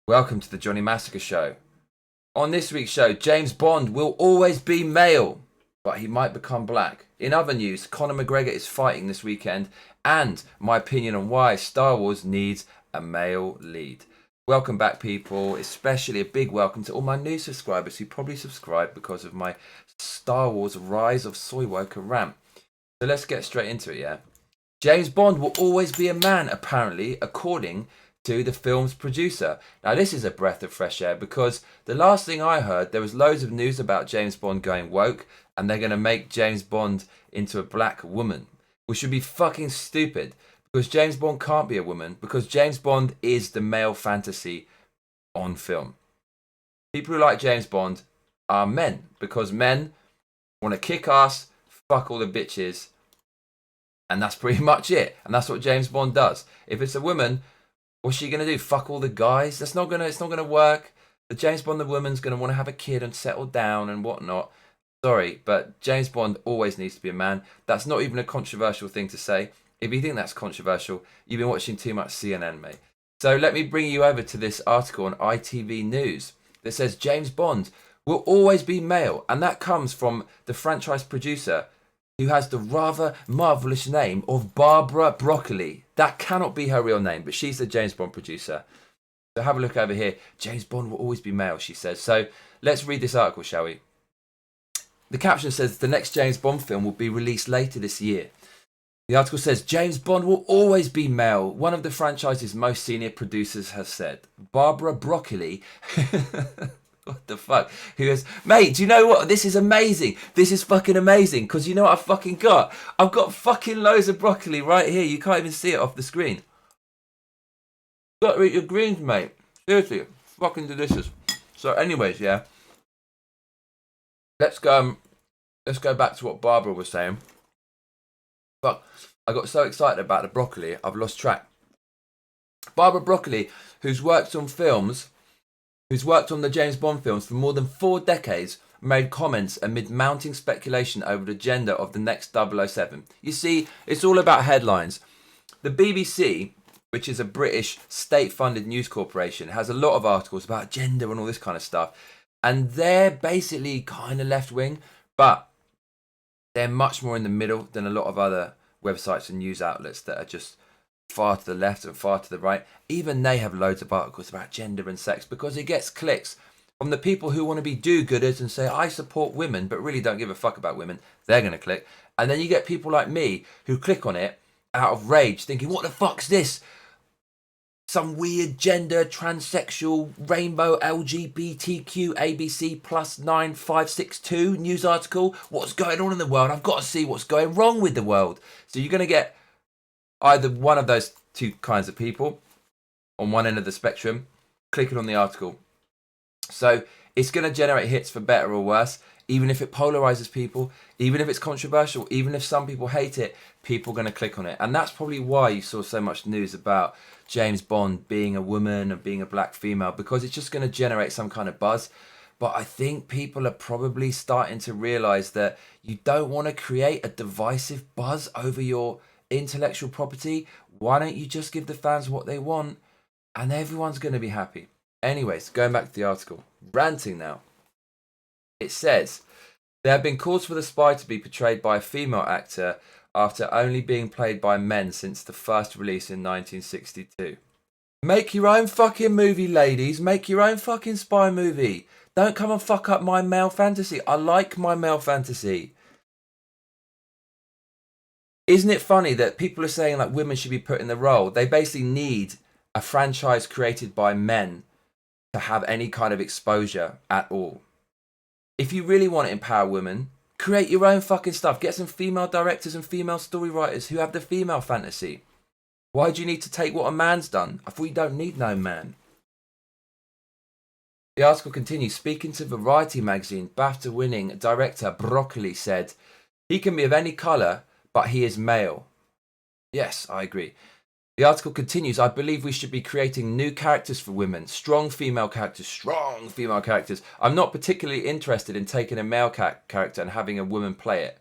Welcome to the Johnny Massacre Show. On this week's show, James Bond will always be male, but he might become black. In other news, Conor McGregor is fighting this weekend, and my opinion on why Star Wars needs a male lead. Welcome back, people, especially a big welcome to all my new subscribers who probably subscribed because of my Star Wars Rise of Skywalker rant. So let's get straight into it, yeah? James Bond will always be a man, apparently, according to the film's producer. Now, this is a breath of fresh air because the last thing I heard, there was loads of news about James Bond going woke and they're going to make James Bond into a black woman, which should be fucking stupid because James Bond can't be a woman because James Bond is the male fantasy on film. People who like James Bond are men because men want to kick ass, fuck all the bitches, and that's pretty much it. And that's what James Bond does. If it's a woman, what's she going to do? Fuck all the guys? It's not going to work. The James Bond, the woman's going to want to have a kid and settle down and whatnot. Sorry, but James Bond always needs to be a man. That's not even a controversial thing to say. If you think that's controversial, you've been watching too much CNN, mate. So let me bring you over to this article on ITV News that says James Bond will always be male. And that comes from the franchise producer who has the rather marvellous name of Barbara Broccoli. That cannot be her real name, but she's the James Bond producer. So have a look over here. James Bond will always be male, she says. So let's read this article, shall we? The caption says the next James Bond film will be released later this year. The article says James Bond will always be male, one of the franchise's most senior producers has said. Barbara Broccoli... What the fuck? Who goes, mate, do you know what? This is amazing. This is fucking amazing. Because you know what I've fucking got? I've got fucking loads of broccoli right here. You can't even see it off the screen. Got to eat your greens, mate. Seriously. Fucking delicious. So anyways, yeah. Let's go back to what Barbara was saying. Fuck. I got so excited about the broccoli, I've lost track. Barbara Broccoli, who's worked on the James Bond films for more than 4 decades, made comments amid mounting speculation over the gender of the next 007. You see, it's all about headlines. The BBC, which is a British state-funded news corporation, has a lot of articles about gender and all this kind of stuff. And they're basically kind of left-wing, but they're much more in the middle than a lot of other websites and news outlets that are just far to the left and far to the right. Even they have loads of articles about gender and sex because it gets clicks from the people who want to be do-gooders and say, I support women, but really don't give a fuck about women. They're going to click. And then you get people like me who click on it out of rage thinking, what the fuck's this? Some weird gender, transsexual, rainbow, LGBTQ, ABC plus 9562 news article. What's going on in the world? I've got to see what's going wrong with the world. So you're going to get either one of those two kinds of people on one end of the spectrum clicking on the article. So it's going to generate hits for better or worse, even if it polarizes people, even if it's controversial, even if some people hate it, people are going to click on it. And that's probably why you saw so much news about James Bond being a woman and being a black female, because it's just going to generate some kind of buzz. But I think people are probably starting to realize that you don't want to create a divisive buzz over your intellectual property. Why don't you just give the fans what they want and everyone's going to be happy? Anyways, going back to the article, ranting now. It says there have been calls for the spy to be portrayed by a female actor after only being played by men since the first release in 1962. Make your own fucking movie, ladies. Make your own fucking spy movie. Don't come and fuck up my male fantasy. I like my male fantasy. Isn't it funny that people are saying like women should be put in the role? They basically need a franchise created by men to have any kind of exposure at all. If you really want to empower women, create your own fucking stuff. Get some female directors and female story writers who have the female fantasy. Why do you need to take what a man's done? I thought you don't need no man. The article continues. Speaking to Variety magazine, BAFTA-winning director Broccoli said, he can be of any colour, but he is male. Yes, I agree. The article continues, I believe we should be creating new characters for women. Strong female characters. I'm not particularly interested in taking a male character and having a woman play it.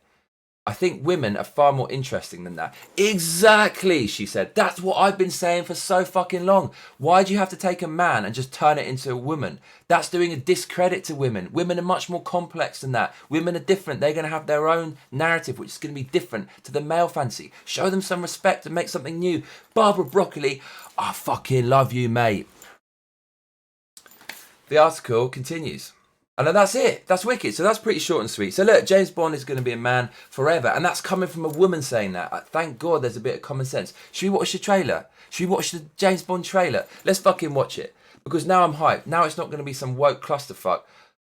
I think women are far more interesting than that. Exactly, she said. That's what I've been saying for so fucking long. Why do you have to take a man and just turn it into a woman? That's doing a discredit to women. Women are much more complex than that. Women are different. They're going to have their own narrative, which is going to be different to the male fantasy. Show them some respect and make something new. Barbara Broccoli, I fucking love you, mate. The article continues. And then that's it. That's wicked. So that's pretty short and sweet. So look, James Bond is going to be a man forever. And that's coming from a woman saying that. Thank God there's a bit of common sense. Should we watch the trailer? Should we watch the James Bond trailer? Let's fucking watch it. Because now I'm hyped. Now it's not going to be some woke clusterfuck.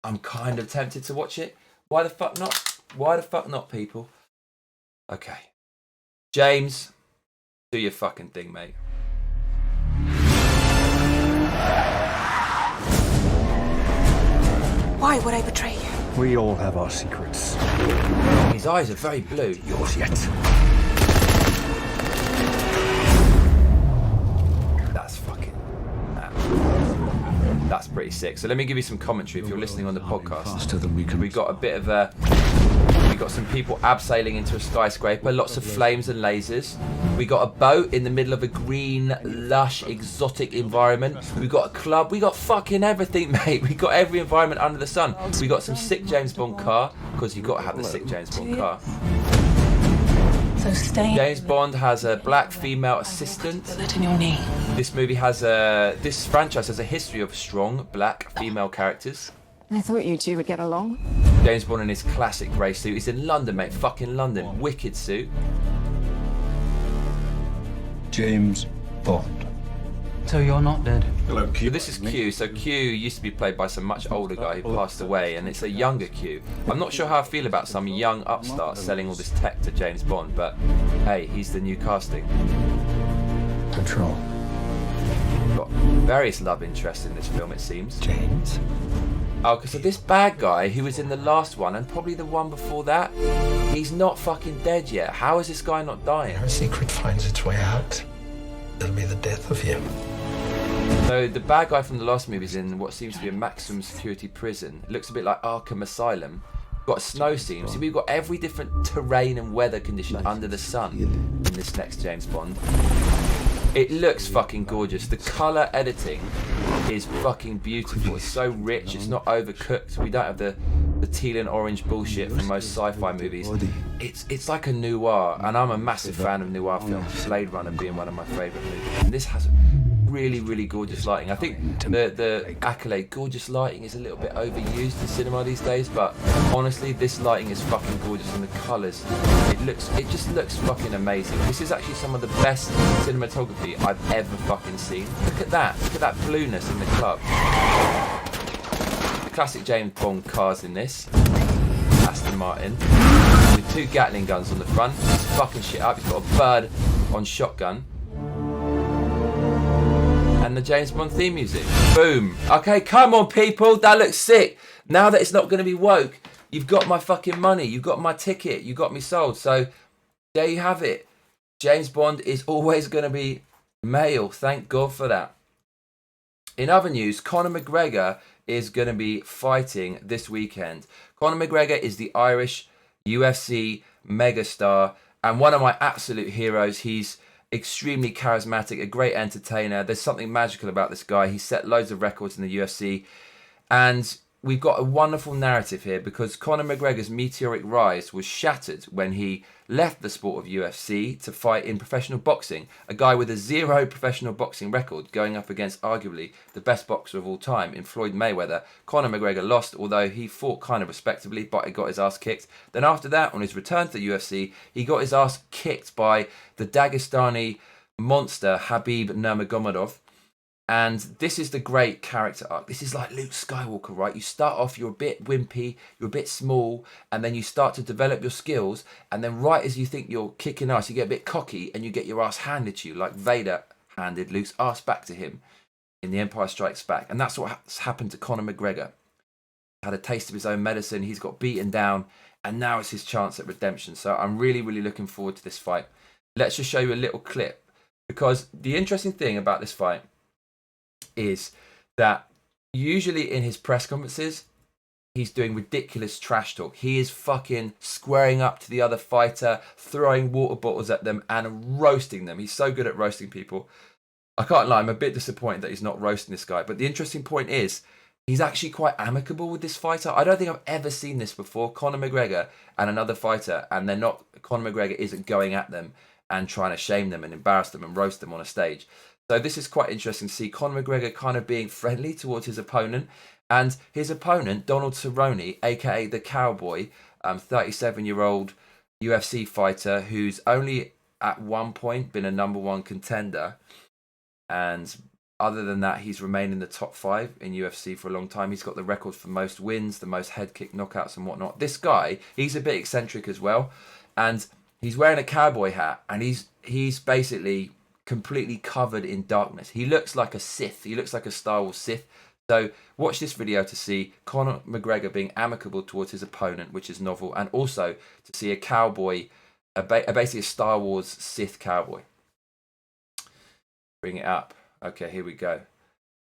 I'm kind of tempted to watch it. Why the fuck not? Why the fuck not, people? Okay. James, do your fucking thing, mate. Why would I betray you? We all have our secrets. His eyes are very blue. Yours yet. That's fucking... That's pretty sick. So let me give you some commentary if you're listening on the podcast. Faster than we can. We got a bit of a... We got some people abseiling into a skyscraper, lots of flames and lasers. We got a boat in the middle of a green, lush, exotic environment. We got a club. We got fucking everything, mate. We got every environment under the sun. We got some sick James Bond car, because you got to have the sick James Bond car. So stay. James Bond has a black female assistant. Bullet in your knee. This movie has a... This franchise has a history of strong black female characters. I thought you two would get along. James Bond in his classic grey suit. He's in London, mate. Fucking London. Wicked suit. James Bond. So you're not dead? Hello, Q. So this is Q. So Q used to be played by some much older guy who passed away, and it's a younger Q. I'm not sure how I feel about some young upstart selling all this tech to James Bond, but hey, he's the new casting. Control. Got various love interests in this film, it seems. James. Oh, so this bad guy who was in the last one and probably the one before that, he's not fucking dead yet. How is this guy not dying? Our secret finds its way out. It'll be the death of you. So the bad guy from the last movie is in what seems to be a maximum security prison. It looks a bit like Arkham Asylum. We've got a snow scene. So we've got every different terrain and weather condition under the sun in this next James Bond. It looks fucking gorgeous. The colour editing is fucking beautiful. It's so rich. It's not overcooked. We don't have the teal and orange bullshit from most sci-fi movies. It's like a noir, and I'm a massive fan of noir films. Blade Runner being one of my favourite movies. And this has really, really gorgeous lighting. I think the accolade gorgeous lighting is a little bit overused in cinema these days, but honestly, this lighting is fucking gorgeous, and the colours, it just looks fucking amazing. This is actually some of the best cinematography I've ever fucking seen. Look at that blueness in the club. The classic James Bond cars in this. Aston Martin with 2 Gatling guns on the front. He's fucking shit up. He's got a bird on shotgun. And the James Bond theme music. Boom. Okay, come on, people. That looks sick. Now that it's not going to be woke, you've got my fucking money. You've got my ticket. You got me sold. So there you have it. James Bond is always going to be male. Thank God for that. In other news, Conor McGregor is going to be fighting this weekend. Conor McGregor is the Irish UFC megastar and one of my absolute heroes. He's extremely charismatic, a great entertainer. There's something magical about this guy. He set loads of records in the UFC. And we've got a wonderful narrative here because Conor McGregor's meteoric rise was shattered when he left the sport of UFC to fight in professional boxing. A guy with a 0 professional boxing record going up against arguably the best boxer of all time in Floyd Mayweather. Conor McGregor lost, although he fought kind of respectably, but he got his ass kicked. Then after that, on his return to the UFC, he got his ass kicked by the Dagestani monster Habib Nurmagomedov. And this is the great character arc. This is like Luke Skywalker, right? You start off, you're a bit wimpy, you're a bit small, and then you start to develop your skills. And then right as you think you're kicking ass, you get a bit cocky and you get your ass handed to you, like Vader handed Luke's ass back to him in The Empire Strikes Back. And that's what's happened to Conor McGregor. Had a taste of his own medicine, he's got beaten down, and now it's his chance at redemption. So I'm really, really looking forward to this fight. Let's just show you a little clip, because the interesting thing about this fight is that usually in his press conferences, he's doing ridiculous trash talk. He is fucking squaring up to the other fighter, throwing water bottles at them and roasting them. He's so good at roasting people. I can't lie, I'm a bit disappointed that he's not roasting this guy. But the interesting point is, he's actually quite amicable with this fighter. I don't think I've ever seen this before. Conor McGregor and another fighter, and they're not. Conor McGregor isn't going at them and trying to shame them and embarrass them and roast them on a stage. So this is quite interesting to see Conor McGregor kind of being friendly towards his opponent. And his opponent, Donald Cerrone, aka the Cowboy, 37-year-old UFC fighter who's only at one point been a #1 contender. And other than that, he's remained in the top 5 in UFC for a long time. He's got the record for most wins, the most head kick knockouts and whatnot. This guy, he's a bit eccentric as well. And he's wearing a cowboy hat, and he's basically completely covered in darkness. He looks like a Sith. He looks like a Star Wars Sith. So watch this video to see Conor McGregor being amicable towards his opponent, which is novel, and also to see a cowboy, basically a Star Wars Sith cowboy. Bring it up. Okay, here we go.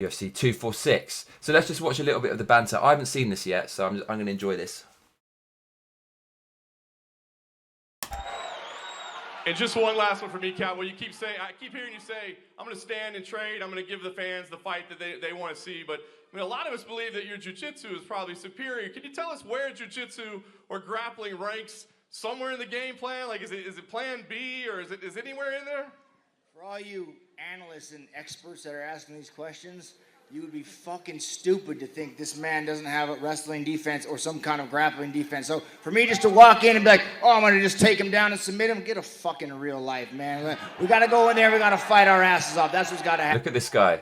UFC 246. So let's just watch a little bit of the banter. I haven't seen this yet, so I'm going to enjoy this. And just one last one for me, Cal. Well, you keep saying, I keep hearing you say, I'm going to stand and trade. I'm going to give the fans the fight that they want to see. But I mean, a lot of us believe that your jiu-jitsu is probably superior. Can you tell us where jiu-jitsu or grappling ranks somewhere in the game plan? Like, is it plan B, or is it anywhere in there? For all you analysts and experts that are asking these questions, you would be fucking stupid to think this man doesn't have a wrestling defense or some kind of grappling defense. So for me just to walk in and be like, oh, I'm going to just take him down and submit him, get a fucking real life, man. We got to go in there, we got to fight our asses off. That's what's got to happen. Look at this guy.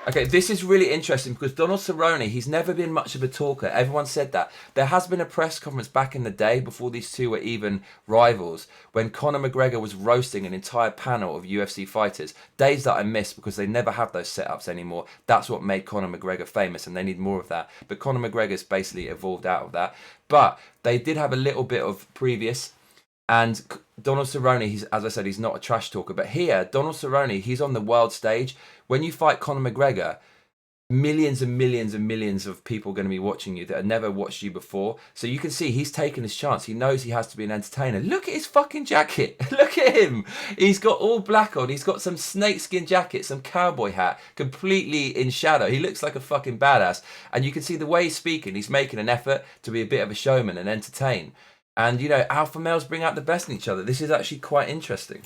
Okay, this is really interesting because Donald Cerrone, he's never been much of a talker. Everyone said that. There has been a press conference back in the day before these two were even rivals when Conor McGregor was roasting an entire panel of UFC fighters. Days that I miss because they never have those setups anymore. That's what made Conor McGregor famous, and they need more of that. But Conor McGregor's basically evolved out of that. But they did have a little bit of previous. And Donald Cerrone, as I said, he's not a trash talker. But here, Donald Cerrone, he's on the world stage. When you fight Conor McGregor, millions and millions and millions of people are going to be watching you that have never watched you before. So you can see he's taken his chance. He knows he has to be an entertainer. Look at his fucking jacket. Look at him. He's got all black on. He's got some snakeskin jacket, some cowboy hat, completely in shadow. He looks like a fucking badass. And you can see the way he's speaking. He's making an effort to be a bit of a showman and entertain. And, you know, alpha males bring out the best in each other. This is actually quite interesting.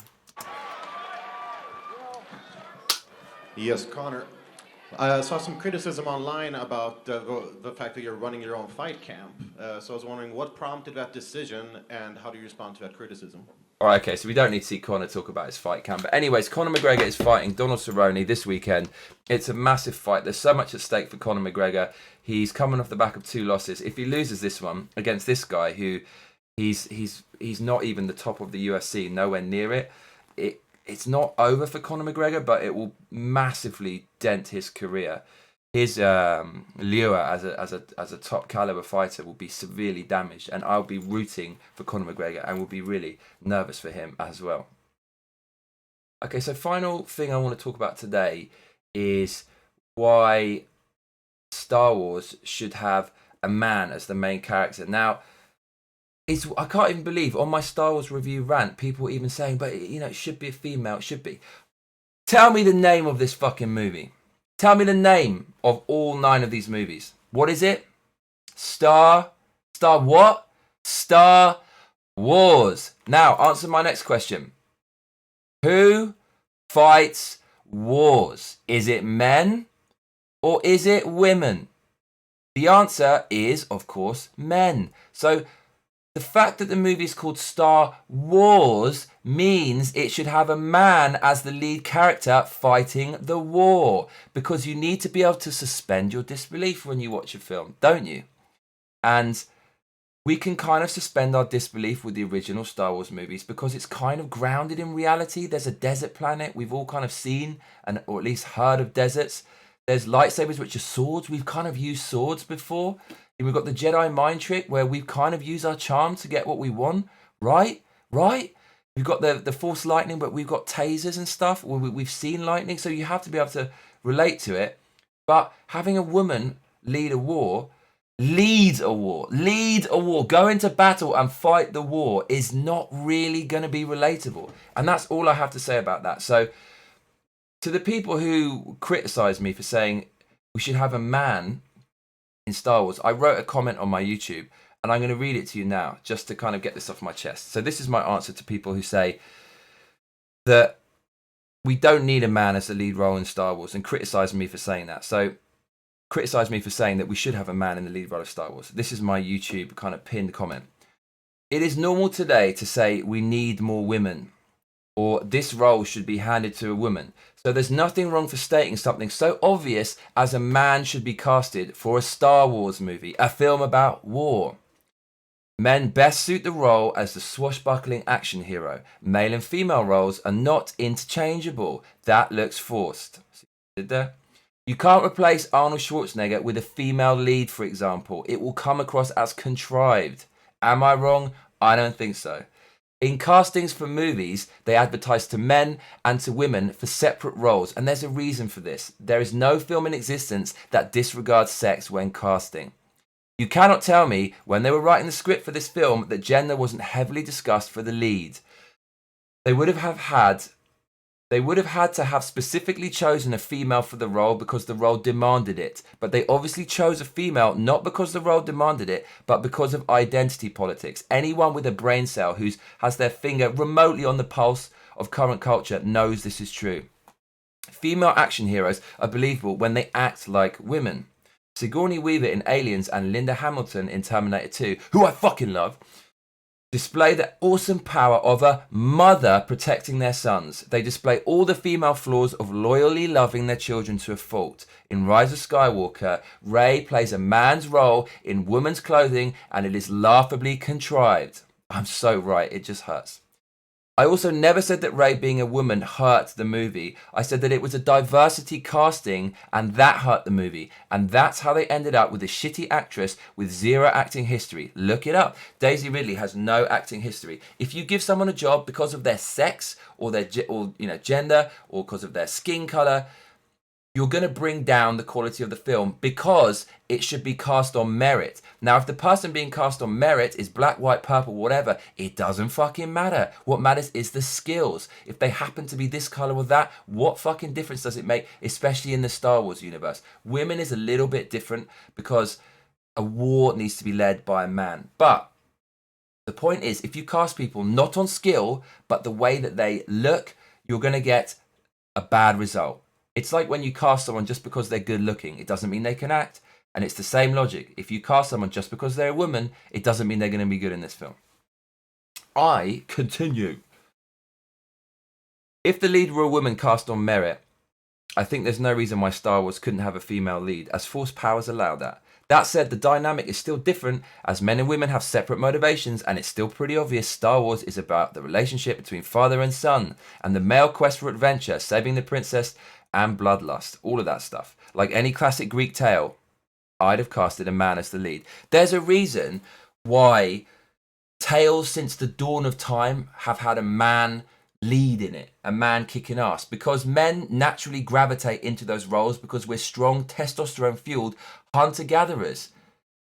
Yes, Conor. I saw some criticism online about the fact that you're running your own fight camp. So I was wondering what prompted that decision and how do you respond to that criticism? All right, okay, so we don't need to see Conor talk about his fight camp. But anyways, Conor McGregor is fighting Donald Cerrone this weekend. It's a massive fight. There's so much at stake for Conor McGregor. He's coming off the back of 2 losses. If he loses this one against this guy who he's not even the top of the UFC, nowhere near it, it's not over for Conor McGregor, but it will massively dent his career. His lure as a top caliber fighter will be severely damaged, and I'll be rooting for Conor McGregor and will be really nervous for him as well. Okay, so final thing I want to talk about today is why Star Wars should have a man as the main character. Now, I can't even believe on my Star Wars review rant, people were even saying, but you know, it should be a female, it should be. Tell me the name of this fucking movie. Tell me the name of all 9 of these movies. What is it? Star what? Star Wars. Now, answer my next question. Who fights wars? Is it men or is it women? The answer is, of course, men. So, the fact that the movie is called Star Wars means it should have a man as the lead character fighting the war. Because you need to be able to suspend your disbelief when you watch a film, don't you? And we can kind of suspend our disbelief with the original Star Wars movies because it's kind of grounded in reality. There's a desert planet. We've all kind of seen or at least heard of deserts. There's lightsabers, which are swords. We've kind of used swords before. We've got the Jedi mind trick where we've kind of used our charm to get what we want, right? We've got the Force lightning, but we've got tasers and stuff. We've seen lightning, so you have to be able to relate to it. But having a woman lead a war lead a war. Lead a war. Go into battle and fight the war is not really going to be relatable. And that's all I have to say about that. So to the people who criticize me for saying we should have a man in Star Wars, I wrote a comment on my YouTube and I'm going to read it to you now just to kind of get this off my chest. So this is my answer to people who say that we don't need a man as the lead role in Star Wars and criticize me for saying that. So criticize me for saying that we should have a man in the lead role of Star Wars. This is my YouTube kind of pinned comment. It is normal today to say we need more women or this role should be handed to a woman. So there's nothing wrong for stating something so obvious as a man should be casted for a Star Wars movie, a film about war. Men best suit the role as the swashbuckling action hero. Male and female roles are not interchangeable. That looks forced. See what I did there? You can't replace Arnold Schwarzenegger with a female lead, for example. It will come across as contrived. Am I wrong? I don't think so. In castings for movies, they advertise to men and to women for separate roles, and there's a reason for this. There is no film in existence that disregards sex when casting. You cannot tell me when they were writing the script for this film that gender wasn't heavily discussed for the lead. They would have had to have specifically chosen a female for the role because the role demanded it. But they obviously chose a female not because the role demanded it, but because of identity politics. Anyone with a brain cell who has their finger remotely on the pulse of current culture knows this is true. Female action heroes are believable when they act like women. Sigourney Weaver in Aliens and Linda Hamilton in Terminator 2, who I fucking love, display the awesome power of a mother protecting their sons. They display all the female flaws of loyally loving their children to a fault. In Rise of Skywalker, Rey plays a man's role in woman's clothing and it is laughably contrived. I'm so right, it just hurts. I also never said that Rey being a woman hurt the movie. I said that it was a diversity casting and that hurt the movie. And that's how they ended up with a shitty actress with zero acting history. Look it up. Daisy Ridley has no acting history. If you give someone a job because of their sex or their gender or because of their skin color, you're going to bring down the quality of the film because it should be cast on merit. Now, if the person being cast on merit is black, white, purple, whatever, it doesn't fucking matter. What matters is the skills. If they happen to be this color or that, what fucking difference does it make, especially in the Star Wars universe? Women is a little bit different because a war needs to be led by a man. But the point is, if you cast people not on skill, but the way that they look, you're going to get a bad result. It's like when you cast someone just because they're good looking, it doesn't mean they can act. And it's the same logic. If you cast someone just because they're a woman, it doesn't mean they're going to be good in this film. I continue. If the lead were a woman cast on merit, I think there's no reason why Star Wars couldn't have a female lead, as force powers allow that. That said, the dynamic is still different, as men and women have separate motivations, and it's still pretty obvious Star Wars is about the relationship between father and son, and the male quest for adventure, saving the princess, and bloodlust, all of that stuff. Like any classic Greek tale, I'd have casted a man as the lead. There's a reason why tales since the dawn of time have had a man lead in it, a man kicking ass, because men naturally gravitate into those roles because we're strong, testosterone-fueled hunter-gatherers.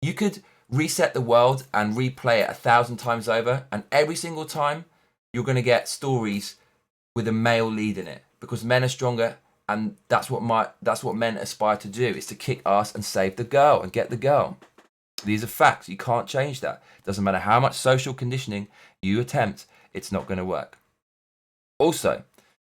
You could reset the world and replay it 1,000 times over, and every single time you're going to get stories with a male lead in it because men are stronger. And that's what men aspire to do, is to kick ass and save the girl and get the girl. These are facts. You can't change that. Doesn't matter how much social conditioning you attempt, it's not going to work. Also,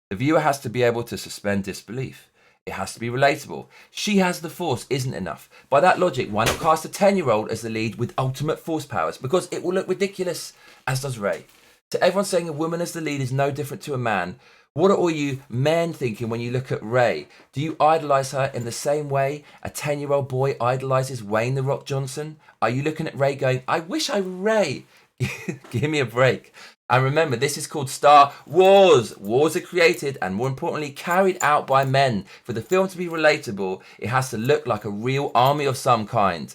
the viewer has to be able to suspend disbelief. It has to be relatable. She has the force isn't enough. By that logic, why not cast a 10-year-old as the lead with ultimate force powers? Because it will look ridiculous, as does Rey. To everyone saying a woman as the lead is no different to a man, what are all you men thinking when you look at Rey? Do you idolise her in the same way a 10-year-old boy idolises Wayne The Rock Johnson? Are you looking at Rey going, I wish I were Rey? Give me a break. And remember, this is called Star Wars. Wars are created and, more importantly, carried out by men. For the film to be relatable, it has to look like a real army of some kind.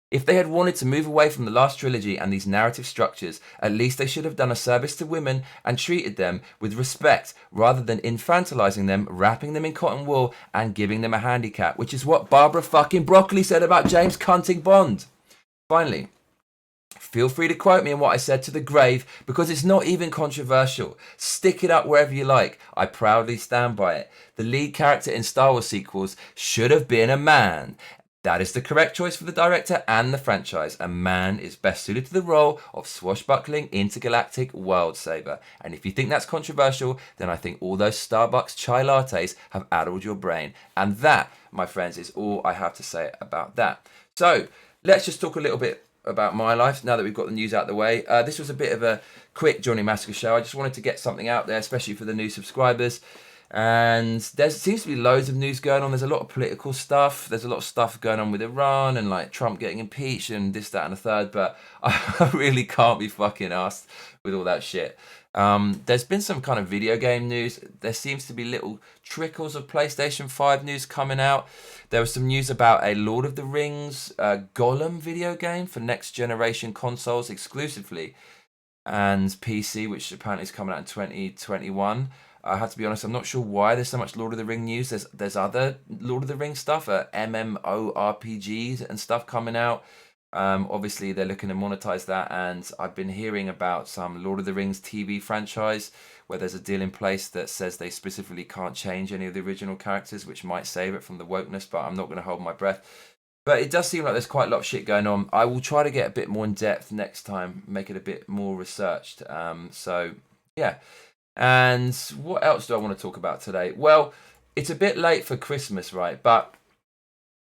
If they had wanted to move away from the last trilogy and these narrative structures, at least they should have done a service to women and treated them with respect rather than infantilizing them, wrapping them in cotton wool and giving them a handicap, which is what Barbara fucking Broccoli said about James Cunting Bond. Finally, feel free to quote me on what I said to the grave because it's not even controversial. Stick it up wherever you like. I proudly stand by it. The lead character in Star Wars sequels should have been a man. That is the correct choice for the director and the franchise. A man is best suited to the role of swashbuckling intergalactic world saver. And if you think that's controversial, then I think all those Starbucks chai lattes have addled your brain. And that, my friends, is all I have to say about that. So let's just talk a little bit about my life now that we've got the news out of the way. This was a bit of a quick Johnny Massacre show. I just wanted to get something out there, especially for the new subscribers. And there seems to be loads of news going on. There's a lot of political stuff. There's a lot of stuff going on with Iran and like Trump getting impeached and this, that, and the third. But I really can't be fucking arsed with all that shit. There's been some kind of video game news. There seems to be little trickles of PlayStation 5 news coming out. There was some news about a Lord of the Rings Gollum video game for next generation consoles exclusively and PC, which apparently is coming out in 2021. I have to be honest, I'm not sure why there's so much Lord of the Ring news. There's other Lord of the Ring stuff, MMORPGs and stuff coming out. Obviously, they're looking to monetize that, and I've been hearing about some Lord of the Rings TV franchise where there's a deal in place that says they specifically can't change any of the original characters, which might save it from the wokeness, but I'm not going to hold my breath. But it does seem like there's quite a lot of shit going on. I will try to get a bit more in depth next time, make it a bit more researched. So, yeah. And what else do I want to talk about today? Well, it's a bit late for Christmas, right? But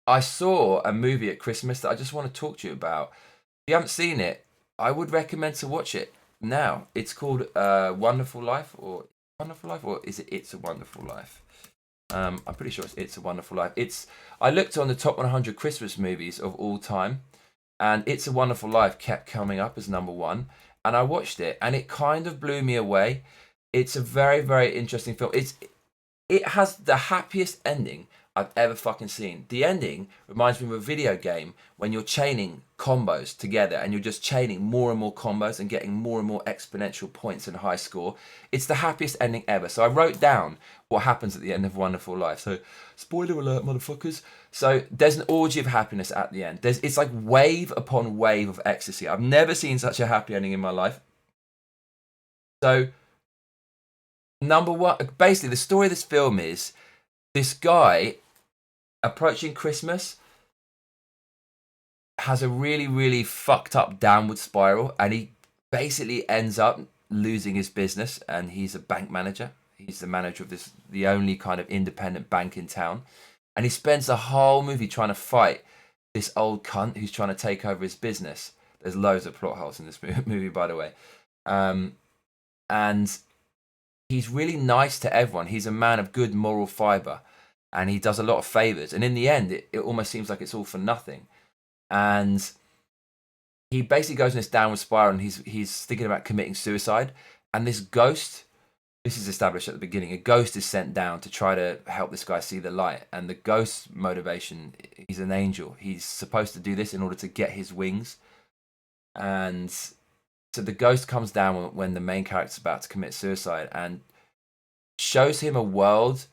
I saw a movie at Christmas that I just want to talk to you about. If you haven't seen it, I would recommend to watch it now. It's called Wonderful Life, or is it It's a Wonderful Life? I'm pretty sure It's a Wonderful Life. I looked on the top 100 Christmas movies of all time, and It's a Wonderful Life kept coming up as number one. And I watched it, and it kind of blew me away. It's a very, very interesting film. It has the happiest ending I've ever fucking seen. The ending reminds me of a video game when you're chaining combos together and you're just chaining more and more combos and getting more and more exponential points and high score. It's the happiest ending ever. So I wrote down what happens at the end of Wonderful Life. So spoiler alert, motherfuckers. So there's an orgy of happiness at the end. It's like wave upon wave of ecstasy. I've never seen such a happy ending in my life. So number one, basically the story of this film is this guy approaching Christmas has a really, really fucked up downward spiral, and he basically ends up losing his business, and he's a bank manager. He's the manager of the only kind of independent bank in town, and he spends the whole movie trying to fight this old cunt who's trying to take over his business. There's loads of plot holes in this movie, by the way. And he's really nice to everyone. He's a man of good moral fiber, and he does a lot of favors. And in the end, it almost seems like it's all for nothing. And he basically goes in this downward spiral, and he's thinking about committing suicide. And this ghost, this is established at the beginning, a ghost is sent down to try to help this guy see the light. And the ghost's motivation, he's an angel. He's supposed to do this in order to get his wings. And so the ghost comes down when the main character's about to commit suicide and shows him a world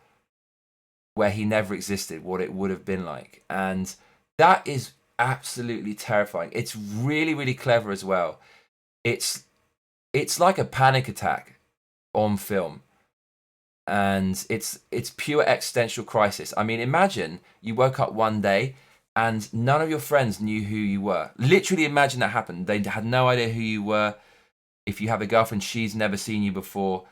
where he never existed, what it would have been like. And that is absolutely terrifying. It's really, really clever as well. It's like a panic attack on film. And it's pure existential crisis. I mean, imagine you woke up one day and none of your friends knew who you were. Literally imagine that happened. They had no idea who you were. If you have a girlfriend, she's never seen you before.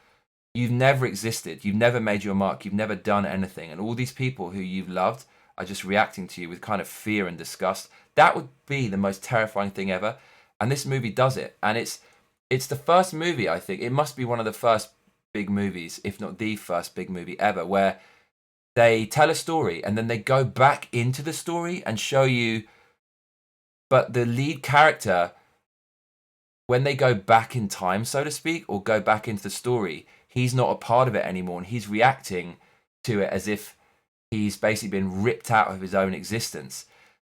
You've never existed. You've never made your mark. You've never done anything. And all these people who you've loved are just reacting to you with kind of fear and disgust. That would be the most terrifying thing ever. And this movie does it. And it's the first movie, I think. It must be one of the first big movies, if not the first big movie ever, where they tell a story and then they go back into the story and show you. But the lead character, when they go back in time, so to speak, or go back into the story, he's not a part of it anymore, and he's reacting to it as if he's basically been ripped out of his own existence.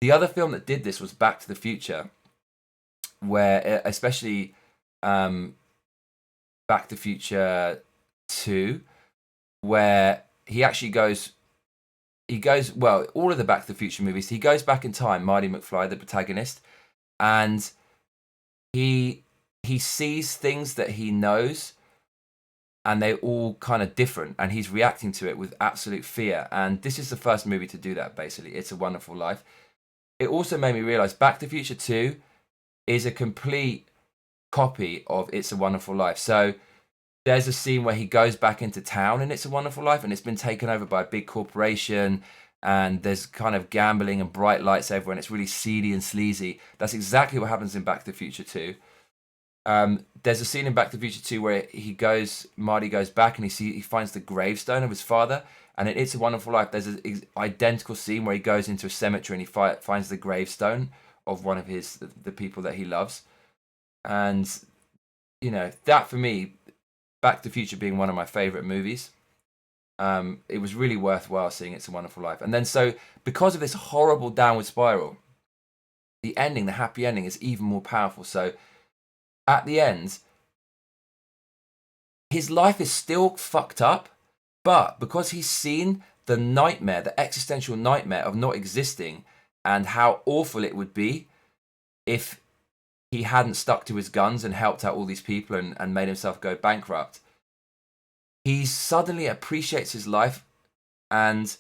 The other film that did this was Back to the Future, where especially Back to the Future 2, where he actually goes, well, all of the Back to the Future movies, he goes back in time, Marty McFly, the protagonist, and he sees things that he knows, and they're all kind of different, and he's reacting to it with absolute fear. And this is the first movie to do that, basically. It's a Wonderful Life. It also made me realize Back to the Future 2 is a complete copy of It's a Wonderful Life. So there's a scene where he goes back into town in It's a Wonderful Life, and it's been taken over by a big corporation, and there's kind of gambling and bright lights everywhere, and it's really seedy and sleazy. That's exactly what happens in Back to the Future 2. There's a scene in Back to the Future 2 where Marty goes back and he finds the gravestone of his father. And in It's a Wonderful Life, there's an identical scene where he goes into a cemetery and he finds the gravestone of one of the people that he loves. And, that for me, Back to the Future being one of my favourite movies, it was really worthwhile seeing It's a Wonderful Life. And then so, because of this horrible downward spiral, the ending, the happy ending, is even more powerful. So, at the end, his life is still fucked up, but because he's seen the nightmare, the existential nightmare of not existing, and how awful it would be if he hadn't stuck to his guns and helped out all these people and made himself go bankrupt, he suddenly appreciates his life. And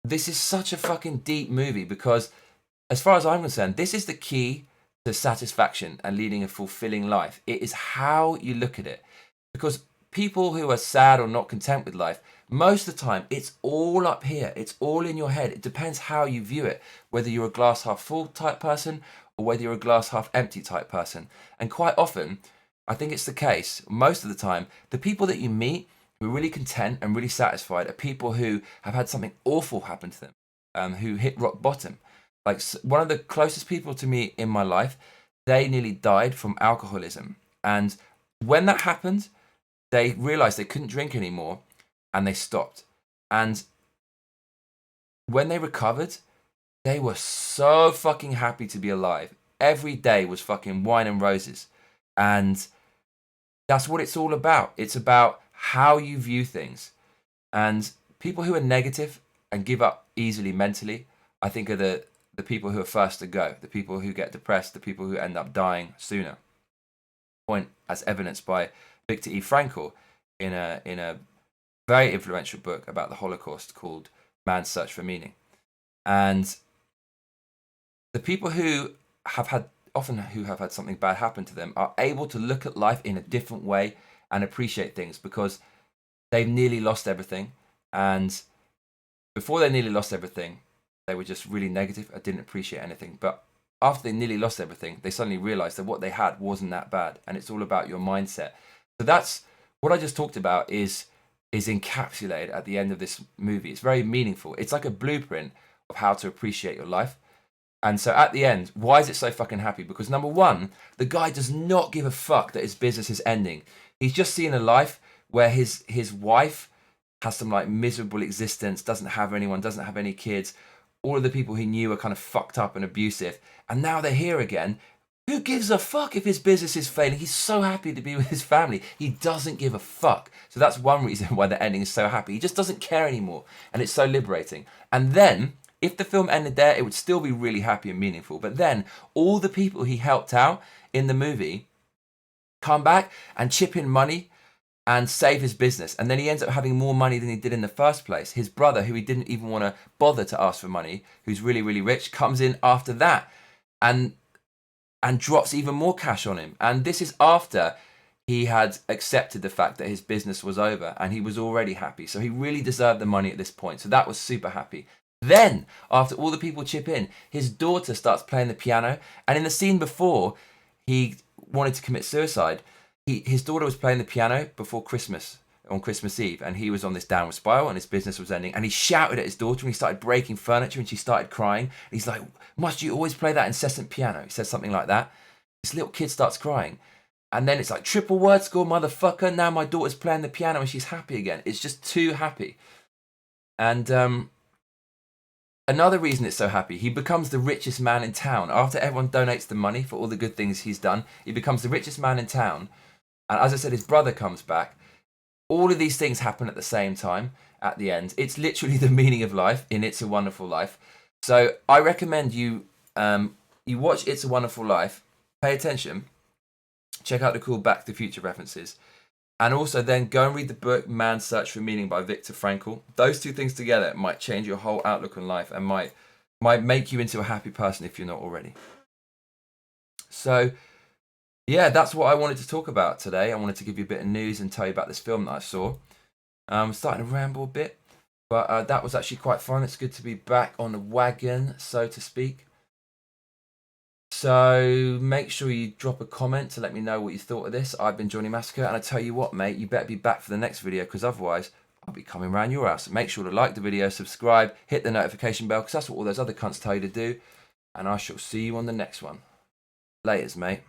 this is such a fucking deep movie, because as far as I'm concerned, this is the key to satisfaction and leading a fulfilling life. It is how you look at it. Because people who are sad or not content with life, most of the time, it's all up here. It's all in your head. It depends how you view it, whether you're a glass half full type person or whether you're a glass half empty type person. And quite often, I think it's the case, most of the time, the people that you meet who are really content and really satisfied are people who have had something awful happen to them, who hit rock bottom. Like one of the closest people to me in my life, they nearly died from alcoholism. And when that happened, they realized they couldn't drink anymore and they stopped. And when they recovered, they were so fucking happy to be alive. Every day was fucking wine and roses. And that's what it's all about. It's about how you view things. And people who are negative and give up easily mentally, I think are the people who are first to go, the people who get depressed, the people who end up dying sooner. Point as evidenced by Viktor E. Frankl in a very influential book about the Holocaust called Man's Search for Meaning. And the people who have had something bad happen to them are able to look at life in a different way and appreciate things, because they've nearly lost everything. And before they nearly lost everything, they were just really negative. I didn't appreciate anything. But after they nearly lost everything, they suddenly realized that what they had wasn't that bad. And it's all about your mindset. So that's what I just talked about is encapsulated at the end of this movie. It's very meaningful. It's like a blueprint of how to appreciate your life. And so at the end, why is it so fucking happy? Because number one, the guy does not give a fuck that his business is ending. He's just seeing a life where his wife has some like miserable existence, doesn't have anyone, doesn't have any kids. All of the people he knew are kind of fucked up and abusive. And now they're here again. Who gives a fuck if his business is failing? He's so happy to be with his family. He doesn't give a fuck. So that's one reason why the ending is so happy. He just doesn't care anymore. And it's so liberating. And then, if the film ended there, it would still be really happy and meaningful. But then, all the people he helped out in the movie come back and chip in money and save his business. And then he ends up having more money than he did in the first place. His brother, who he didn't even want to bother to ask for money, who's really, really rich, comes in after that and drops even more cash on him. And this is after he had accepted the fact that his business was over and he was already happy. So he really deserved the money at this point. So that was super happy. Then, after all the people chip in, his daughter starts playing the piano. And in the scene before he wanted to commit suicide, his daughter was playing the piano before Christmas, on Christmas Eve, and he was on this downward spiral and his business was ending. And he shouted at his daughter and he started breaking furniture and she started crying. And he's like, must you always play that incessant piano? He says something like that. This little kid starts crying. And then it's like, triple word score, motherfucker. Now my daughter's playing the piano and she's happy again. It's just too happy. And another reason it's so happy, he becomes the richest man in town. After everyone donates the money for all the good things he's done, he becomes the richest man in town. And as I said, his brother comes back. All of these things happen at the same time at the end. It's literally the meaning of life in It's a Wonderful Life. So I recommend you you watch It's a Wonderful Life, pay attention, check out the cool Back to the Future references, and also then go and read the book Man's Search for Meaning by Viktor Frankl. Those two things together might change your whole outlook on life and might make you into a happy person if you're not already. So yeah, that's what I wanted to talk about today. I wanted to give you a bit of news and tell you about this film that I saw. I'm starting to ramble a bit, but that was actually quite fun. It's good to be back on the wagon, so to speak. So make sure you drop a comment to let me know what you thought of this. I've been Johnny Massacre, and I tell you what, mate, you better be back for the next video, because otherwise I'll be coming around your house. Make sure to like the video, subscribe, hit the notification bell, because that's what all those other cunts tell you to do. And I shall see you on the next one. Laters, mate.